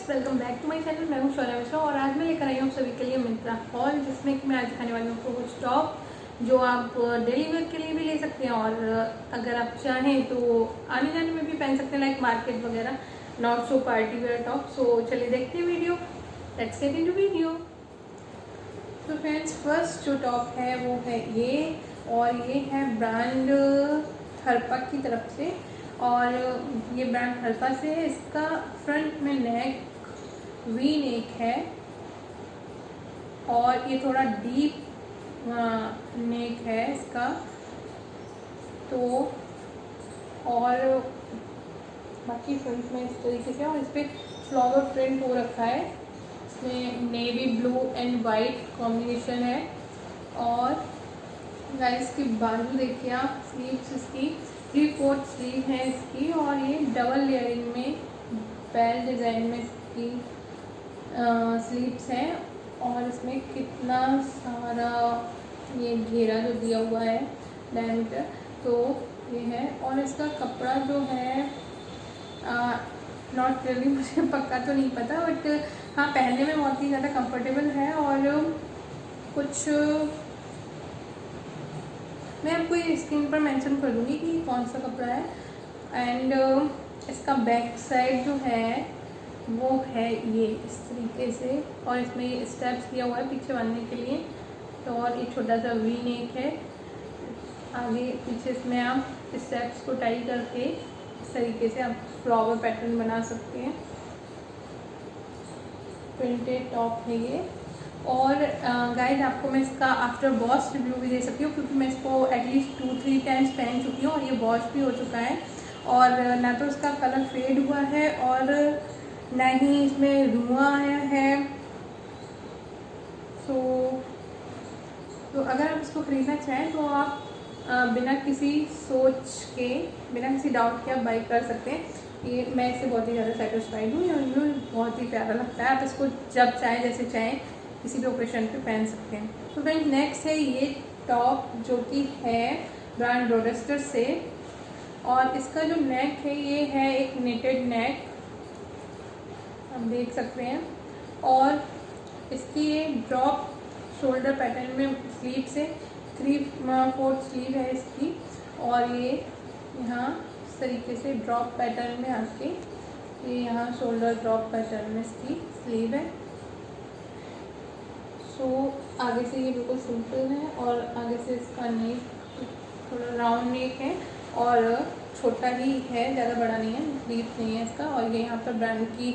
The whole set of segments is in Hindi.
Welcome back to my channel. मैं हूँ शौर्या मिश्रा और आज मैं लेकर आई हूँ सभी के लिए मिंत्रा हॉल, जिसमें कि मैं आज दिखाने वाली हूँ आपको कुछ टॉप जो आप डेली वेयर के लिए भी ले सकते हैं और अगर आप चाहें तो आने जाने में भी पहन सकते हैं, लाइक मार्केट वगैरह, not so party wear top. So चलिए देखते हैं video, let's get into video. तो फ्रेंड्स, फर्स्ट जो टॉप है वो है ये, और ये है ब्रांड हरपा की तरफ से, और ये ब्रांड हरपा से है। इसका फ्रंट में नेक वी नेक है और ये थोड़ा डीप नेक है इसका। तो और बाकी फ्रंट में इस तरीके से, और इस पर फ्लावर प्रिंट हो रखा है। इसमें navy blue and white combination है। और गाइस की बाजू देखिए आप, स्लीव्स इसकी 3/4 स्लीव है इसकी, और ये डबल लेयरिंग में बेल डिज़ाइन में इसकी स्लीव्स हैं। और इसमें कितना सारा ये घेरा जो दिया हुआ है डायमीटर, तो ये है। और इसका कपड़ा जो है नॉट रियली, मुझे पक्का तो नहीं पता, बट हाँ पहनने में बहुत ही ज़्यादा कंफर्टेबल है। और कुछ मैं आपको ये स्क्रीन पर मेंशन कर दूँगी कि कौन सा कपड़ा है। एंड इसका बैक साइड जो है वो है ये इस तरीके से, और इसमें ये स्टेप्स दिया हुआ है पीछे बांधने के लिए। तो और एक छोटा सा वी नेक है आगे पीछे। इसमें आप स्टेप्स को टाई करके इस तरीके से आप फ्लावर पैटर्न बना सकते हैं। प्रिंटेड टॉप है ये। और गाइस, आपको मैं इसका आफ्टर वॉश रिव्यू भी दे सकती हूँ, क्योंकि मैं इसको एटलीस्ट 2-3 टाइम्स पहन चुकी हूँ और ये वॉश भी हो चुका है। और ना तो इसका कलर फेड हुआ है और ना ही इसमें रुआ आया है। तो अगर आप इसको ख़रीदना चाहें तो आप बिना किसी सोच के, बिना किसी डाउट के आप बाई कर सकते हैं। ये मैं इससे बहुत ही ज़्यादा सेटिस्फाइड हूँ और मुझे बहुत ही प्यारा लगता है। आप इसको जब चाहें जैसे चाहें किसी भी ओकेशन पे पहन सकते हैं। तो फ्रेंड्स, नेक्स्ट है ये टॉप जो कि है ब्रांड रोडेस्टर से, और इसका जो नेक है ये है एक नेटेड नेक, आप देख सकते हैं। और इसकी ये ड्रॉप शोल्डर पैटर्न में स्लीव से 3/4 स्लीव है इसकी, और ये यहाँ इस तरीके से ड्रॉप पैटर्न में आके ये यहाँ शोल्डर ड्रॉप पैटर्न में इसकी स्लीव है। सो आगे से ये बिल्कुल सिंपल है, और आगे से इसका नेक थोड़ा राउंड नेक है और छोटा ही है, ज़्यादा बड़ा नहीं है, डीप नहीं है इसका। और ये यहाँ पर ब्रांड की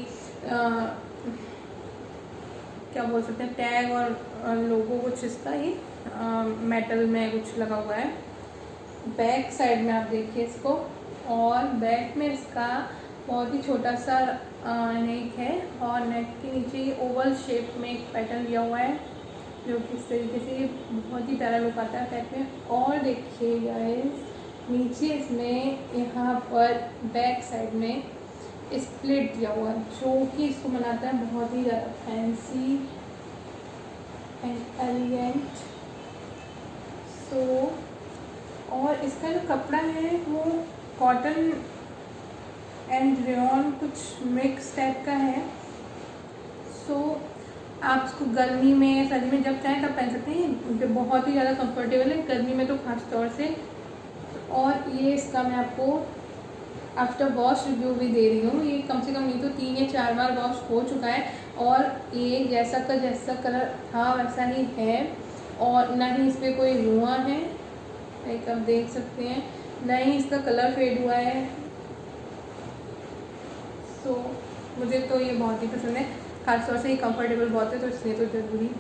क्या बोल सकते हैं, टैग और लोगो कुछ इसका ये मेटल में कुछ लगा हुआ है। बैक साइड में आप देखिए इसको, और बैक में इसका बहुत ही छोटा सा नेक है, और नेक के नीचे ये ओवल शेप में एक पैटर्न दिया हुआ है, जो कि इस तरीके से बहुत ही प्यारा लुक आता है बैक में। और देखिए गाइस, नीचे इसमें यहाँ पर बैक साइड में स्प्लिट दिया हुआ है, जो कि इसको बनाता है बहुत ही ज़्यादा फैंसी एंड एलिगेंट। सो और इसका जो कपड़ा है वो कॉटन एंड रेयॉन कुछ मिक्स टाइप का है। सो आप इसको गर्मी में, सर्दी में जब चाहें तब पहन सकते हैं। जो बहुत ही ज़्यादा कंफर्टेबल है गर्मी में तो खास तौर से। और ये इसका मैं आपको आफ्टर वॉश रिव्यू भी दे रही हूँ। ये कम से कम नहीं तो 3 या 4 बार वॉश हो चुका है, और ये जैसा का जैसा कलर था वैसा ही है, और ना ही इस पर कोई रुआ है, लाइक आप देख सकते हैं, ना ही इसका कलर फेड हुआ है। सो मुझे तो ये बहुत ही पसंद है, खासतौर से ये कंफर्टेबल बहुत है, तो इसलिए तो ज़रूरी।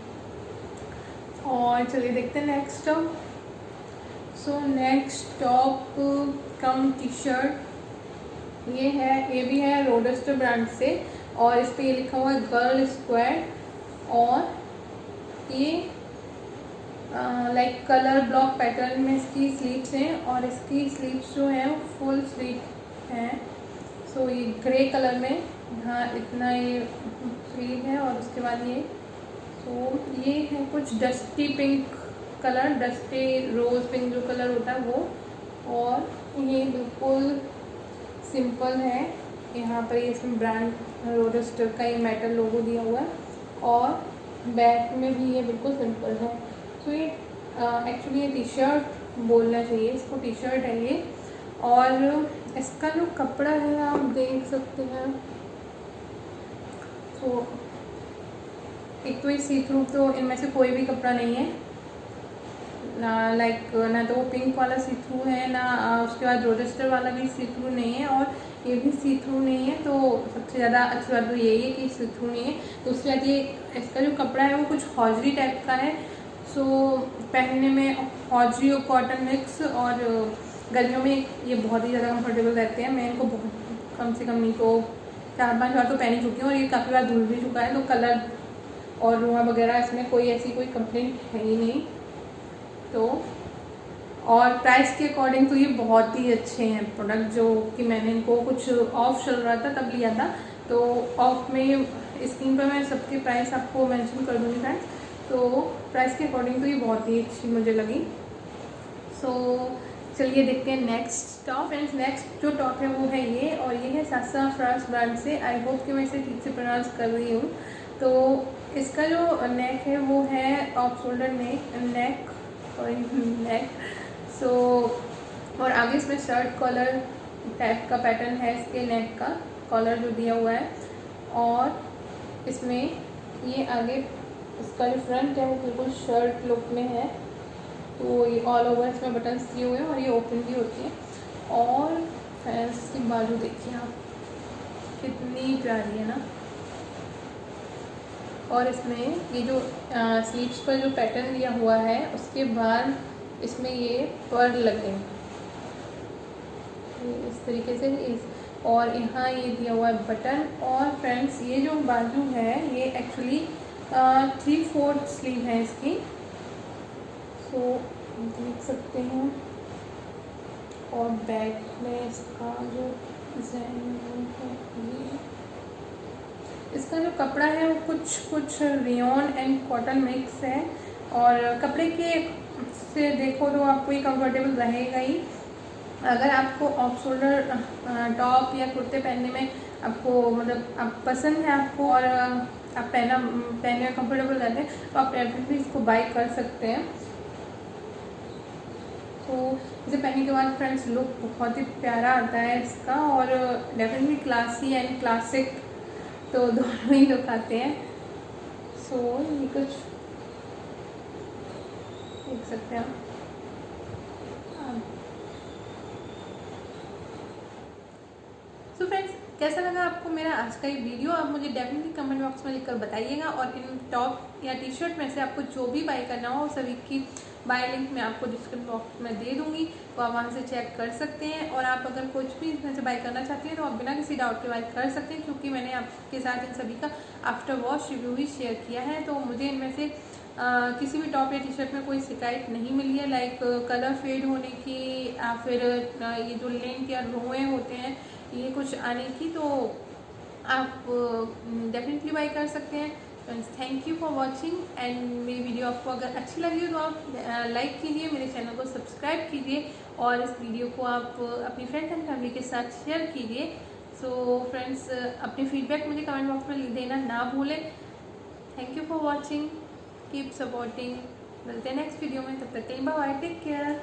और चलिए देखते हैं next top. So next top cum T shirt ये है, ये भी है रोडेस्टर ब्रांड से, और इस पे ये लिखा हुआ है गर्ल स्क्वायर। और ये लाइक कलर ब्लॉक पैटर्न में इसकी स्लीव्स हैं, और इसकी स्लीव्स जो है वो फुल स्लीव हैं। सो ये ग्रे कलर में, हाँ इतना ये स्लीव है, और उसके बाद ये, सो ये है कुछ डस्टी पिंक कलर, डस्टी रोज़ पिंक जो कलर होता है वो, और ये बिल्कुल सिंपल है। यहाँ पर इसमें ब्रांड रोडस्टर का ये मेटल लोगो दिया हुआ है और बैक में भी ये बिल्कुल सिंपल है। तो ये एक्चुअली ये टी शर्ट बोलना चाहिए, इसको टी शर्ट है ये। और इसका जो कपड़ा है आप देख सकते हैं, तो एक तो ये सी थ्रू, तो इनमें से कोई भी कपड़ा नहीं है लाइक ना तो वो पिंक वाला सी थ्रू है, ना उसके बाद रोडस्टर वाला भी सी थ्रू नहीं है, और ये भी सी थ्रू नहीं है। तो सबसे ज़्यादा अच्छी बात तो यही है कि सी थ्रू नहीं है। तो उसके बाद ये इसका जो कपड़ा है वो कुछ हॉजरी टाइप का है। सो पहनने में हॉजरी और कॉटन मिक्स, और गर्मियों में ये बहुत ही ज़्यादा कंफर्टेबल रहते हैं। मैं इनको बहुत कम से कम नहीं तो 4-5 बार तो पहन ही चुकी हूँ, और ये काफ़ी बार धुल भी चुका है। तो कलर और रुआ वगैरह इसमें कोई ऐसी कोई कंप्लेंट है ही नहीं। तो और प्राइस के अकॉर्डिंग तो ये बहुत ही अच्छे हैं प्रोडक्ट, जो कि मैंने इनको कुछ ऑफ चल रहा था तब लिया था। तो ऑफ में स्क्रीन पर मैं सबके प्राइस आपको मेंशन कर दूँगी फ्रेंड्स। तो प्राइस के अकॉर्डिंग तो ये बहुत ही अच्छी मुझे लगी। सो चलिए देखते हैं नेक्स्ट टॉप। फ्रेंड्स नेक्स्ट जो टॉप है वो है ये, और ये है सासा फ्रांस ब्रांड से। आई होप कि मैं इसे ठीक से प्रोनाउंस कर रही हूँ। तो इसका जो नेक है वो है ऑफ शोल्डर नेक। सो और आगे इसमें शर्ट कॉलर टाइप का पैटर्न है इसके नेक का, कॉलर जो दिया हुआ है। और इसमें ये आगे इसका जो फ्रंट है वो बिल्कुल शर्ट लुक में है। तो ये ऑल ओवर इसमें बटन्स दिए हुए हैं और ये ओपन भी होती है। और फैंस की बाजू देखिए आप, कितनी प्यारी है ना। और इसमें ये जो स्लीव्स पर जो पैटर्न दिया हुआ है उसके बाद इसमें ये पर्ल लगे हैं इस तरीके से और यहाँ ये दिया हुआ है बटन। और फ्रेंड्स ये जो बाजू है ये एक्चुअली 3/4 स्लीव है इसकी। सो देख सकते हैं। और बैक में इसका जो डिज़ाइन है, इसका जो कपड़ा है वो कुछ रेयॉन एंड कॉटन मिक्स है। और कपड़े के से देखो तो आपको ये कंफर्टेबल रहेगा ही। अगर आपको ऑफ शोल्डर टॉप या कुर्ते पहनने में आपको मतलब आप पसंद है आपको, और आप पहनने में कंफर्टेबल रहते हैं, तो आप डेफिनेटली इसको बाय कर सकते हैं। तो इसे पहनने के बाद फ्रेंड्स लुक बहुत ही प्यारा आता है इसका, और डेफिनेटली क्लासी एंड क्लासिक तो दोनों ही लुक आते हैं। सो ये कुछ देख सकते हैं आप। सो फ्रेंड्स कैसा लगा आपको मेरा आज का ये वीडियो, आप मुझे डेफिनेटली कमेंट बॉक्स में लिखकर बताइएगा। और इन टॉप या टी शर्ट में से आपको जो भी बाय करना हो सभी की बाय लिंक मैं आपको डिस्क्रिप्शन बॉक्स में दे दूंगी, तो आप वहाँ से चेक कर सकते हैं। और आप अगर कुछ भी इसमें से बाय करना चाहते हैं तो आप बिना किसी डाउट के बाय कर सकते हैं, क्योंकि मैंने आपके साथ इन सभी का आफ्टर वॉश रिव्यू ही शेयर किया है। तो मुझे इनमें से किसी भी टॉप या टी शर्ट में कोई शिकायत नहीं मिली है, लाइक कलर फेड होने की या फिर ये जो लिंक या रोएँ होते हैं ये कुछ आने की। तो आप डेफिनेटली बाय कर सकते हैं। Thank you for watching and मेरी वीडियो आपको अगर अच्छी लगी हो तो आप लाइक कीजिए, मेरे चैनल को सब्सक्राइब कीजिए, और इस वीडियो को आप अपनी फ्रेंड्स एंड फैमिली के साथ शेयर कीजिए। सो फ्रेंड्स अपनी फीडबैक मुझे कमेंट बॉक्स में देना ना भूलें। Thank you for watching, keep supporting. मिलते हैं नेक्स्ट वीडियो में, तब तक के लिए बाय, टेक केयर।